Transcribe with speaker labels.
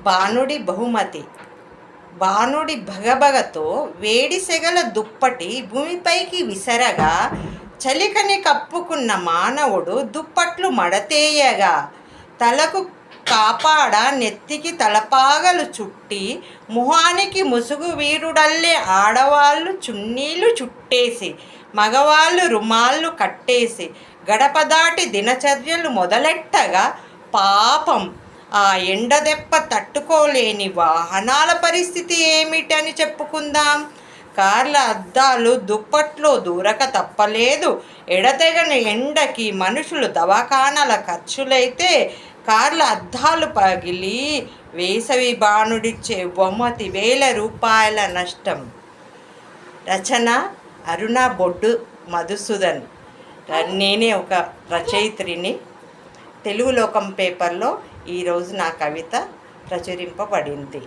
Speaker 1: బాణుడి బహుమతి. బాణుడి భగభగతో వేడి సెగల దుప్పటి భూమిపైకి విసరగా చలికని కప్పుకున్న మానవుడు దుప్పట్లు మడతేయగా తలకు కాపాడ నెత్తికి తలపాగలు చుట్టి మొహానికి ముసుగు వీరుడల్లే ఆడవాళ్ళు చున్నీలు చుట్టేసి మగవాళ్ళు రుమాళ్ళు కట్టేసి గడప దాటి దినచర్యలు మొదలెట్టగా పాపం ఆ ఎండదెప్ప తట్టుకోలేని వాహనాల పరిస్థితి ఏమిటని చెప్పుకుందాం. కార్ల అద్దాలు దుప్పట్లో దూరక తప్పలేదు. ఎడతెగని ఎండకి మనుషులు దవాఖానాల ఖర్చులైతే కార్ల అద్దాలు పగిలి వేసవి బాణుడిచ్చే బహుమతి ₹1000 నష్టం. రచన అరుణ బొడ్డు మధుసూదన్. నేనే ఒక రచయిత్రిని. తెలుగు లోకం పేపర్లో ఈరోజు నా కవిత ప్రచురింపబడింది.